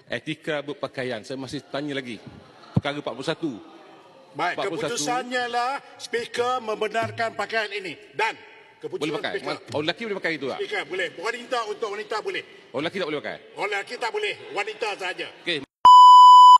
Etika berpakaian. Saya masih tanya lagi. Perkara 41. Baik, keputusannya lah speaker membenarkan pakaian ini. Dan keputusan boleh pakai. speaker. Orang lelaki boleh pakai itu tak? Speaker boleh. Wanita untuk wanita boleh. Orang lelaki tak boleh pakai? Orang lelaki tak boleh. Wanita saja. Okey.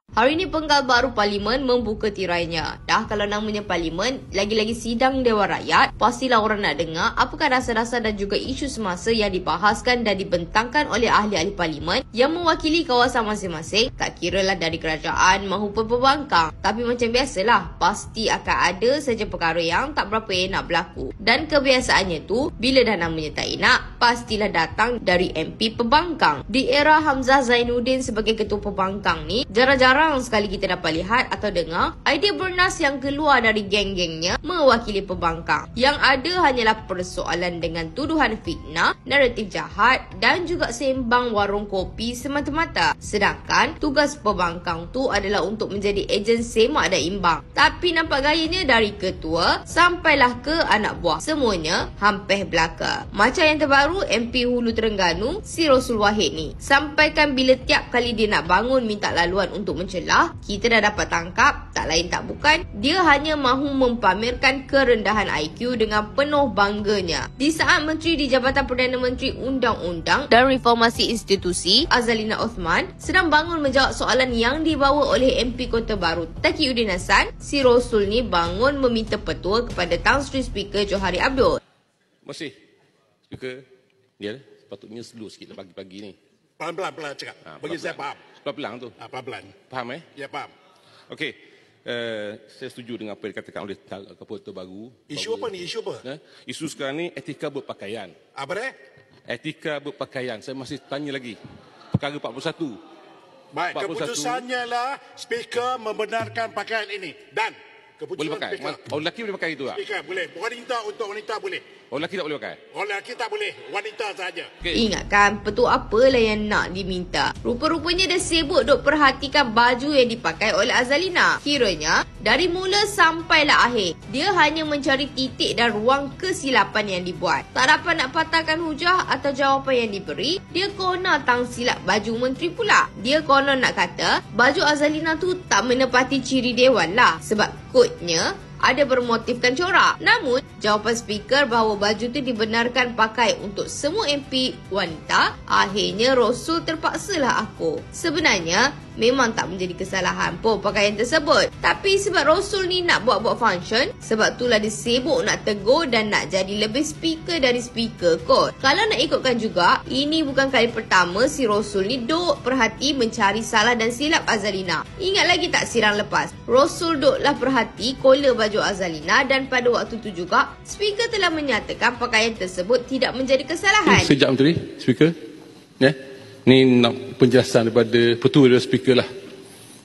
Hari ini penggal baru Parlimen membuka tirainya. Dah kalau namanya Parlimen, lagi-lagi sidang Dewan Rakyat, pastilah orang nak dengar apakah dasar-dasar dan juga isu semasa yang dibahaskan dan dibentangkan oleh ahli-ahli Parlimen yang mewakili kawasan masing-masing, tak kiralah dari kerajaan maupun pembangkang. Tapi macam biasalah, pasti akan ada saja perkara yang tak berapa enak berlaku. Dan kebiasaannya tu, bila dah namanya tak enak, pastilah datang dari MP pembangkang. Di era Hamzah Zainuddin sebagai ketua pembangkang ni, jarang-jarang sekali kita dapat lihat atau dengar idea bernas yang keluar dari geng-gengnya mewakili pembangkang. Yang ada hanyalah persoalan dengan tuduhan fitnah, naratif jahat dan juga sembang warung kopi semata-mata. Sedangkan tugas pembangkang tu adalah untuk menjadi ejen semak dan imbang. Tapi nampak gayanya dari ketua sampailah ke anak buah, semuanya hampir belaka. Macam yang terbaru MP Hulu Terengganu Si Rosul Wahid ni sampaikan bila tiap kali dia nak bangun minta laluan untuk mencelah, kita dah dapat tangkap, tak lain tak bukan, dia hanya mahu mempamerkan kerendahan IQ dengan penuh bangganya. Di saat Menteri di Jabatan Perdana Menteri Undang-Undang dan Reformasi Institusi Azalina Othman sedang bangun menjawab soalan yang dibawa oleh MP Kota Baru Taqiyuddin Hassan, Si Rosul ni bangun meminta petua kepada Tan Sri Speaker Johari Abdul. Masih. Speaker, dia sepatutnya slow sikit pagi-pagi ni. Pelan-pelan cakap. Bagi saya faham. Pelan-pelan tu. Pelan-pelan. Faham Ya, faham. Okey. Saya setuju dengan apa yang dikatakan oleh Ketua Baru. Isu apa ni? Isu apa? Isu sekarang ni etika berpakaian. Apa dia? Etika berpakaian. Saya masih tanya lagi. Perkara 41. Baik, keputusannya lah speaker membenarkan pakaian ini. Dan keputusan boleh pakai. speaker. Orang lelaki boleh pakai itu tak? Speaker boleh. Wanita untuk wanita boleh. Orang lelaki tak boleh pakai? Orang lelaki tak boleh. Wanita saja. Okay. Ingatkan, petua apalah yang nak diminta. Rupa-rupanya dia sibuk duk perhatikan baju yang dipakai oleh Azalina. Kiranya, dari mula sampailah akhir, dia hanya mencari titik dan ruang kesilapan yang dibuat. Tak dapat nak patahkan hujah atau jawapan yang diberi, dia konon tang silap baju menteri pula. Dia konon nak kata, baju Azalina tu tak menepati ciri dewan lah. Sebab kodnya, ada bermotifkan corak. Namun, jawapan speaker bahawa baju tu dibenarkan pakai untuk semua MP wanita, akhirnya Rosul terpaksalah aku. Sebenarnya, memang tak menjadi kesalahan pun pakaian tersebut. Tapi sebab Rosul ni nak buat-buat function, sebab itulah dia sibuk nak tegur dan nak jadi lebih speaker dari speaker kot. Kalau nak ikutkan juga, ini bukan kali pertama si Rosul ni duk perhati mencari salah dan silap Azalina. Ingat lagi tak sirang lepas? Rosul duklah perhati kola baju Azalina dan pada waktu tu juga, speaker telah menyatakan pakaian tersebut tidak menjadi kesalahan. Sekejap Menteri, speaker. Ya. Ni nak penjelasan daripada petua dari speaker lah.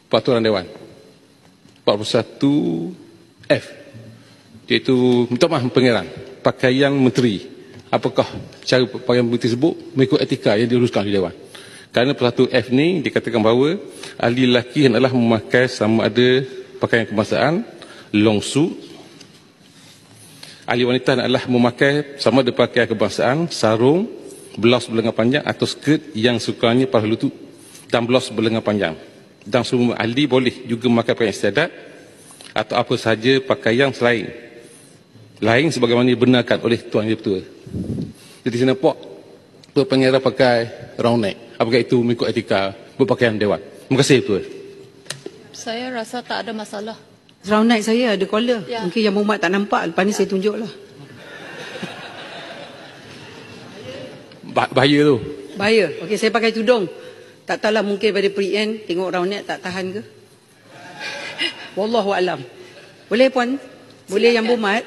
Peraturan Dewan 41F, iaitu minta maaf Pangeran, pakaian menteri. Apakah cara pakaian menteri tersebut mengikut etika yang diuruskan oleh Dewan. Kerana 41F ni dikatakan bahawa ahli lelaki adalah memakai sama ada pakaian kebangsaan, long suit. Ahli wanita adalah memakai sama ada pakaian kebangsaan, sarung, blus berlengan panjang atau skirt yang sukannya paruh lutut dan blus berlengan panjang. Dan semua ahli boleh juga memakai pakaian istiadat atau apa sahaja pakaian lain sebagaimana dibenarkan oleh Tuan Yang Ketua. Jadi saya nampak Tuan Pangeran pakai round neck. Apakah itu mengikut etika berpakaian Dewan? Terima kasih Tuan. Saya rasa tak ada masalah. Round neck saya ada collar. Ya. Mungkin yang Muhammad tak nampak. Lepas ni saya tunjuklah. Bahaya tu. Bahaya. Okey, saya pakai tudung. Tak tahulah mungkin pada pre-end tengok round neck tak tahan ke. Wallahu alam. Boleh puan? Boleh yang Muhammad?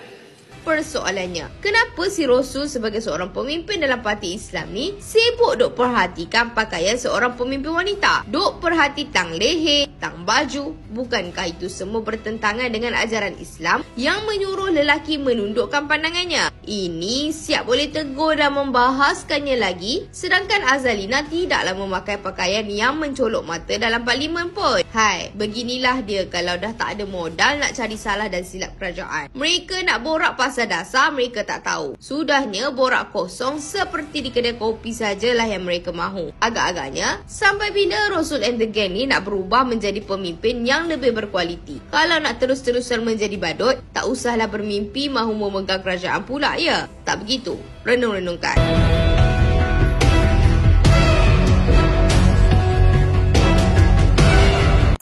Persoalannya, kenapa si Rosul sebagai seorang pemimpin dalam parti Islam ni sibuk duk perhatikan pakaian seorang pemimpin wanita? Duk perhati tang leher, tang baju. Bukankah itu semua bertentangan dengan ajaran Islam yang menyuruh lelaki menundukkan pandangannya? Ini siap boleh tegur dan membahaskannya lagi, sedangkan Azalina tidaklah memakai pakaian yang mencolok mata dalam parlimen pun. Hai, beginilah dia kalau dah tak ada modal nak cari salah dan silap kerajaan. Mereka nak borak pasal asal dasar mereka tak tahu. Sudahnya borak kosong seperti di kedai kopi sajalah yang mereka mahu. Agak-agaknya, sampai bila Rasul and the gang ni nak berubah menjadi pemimpin yang lebih berkualiti? Kalau nak terus-terusan menjadi badut, tak usahlah bermimpi mahu memegang kerajaan pula ya. Tak begitu? Renung-renungkan.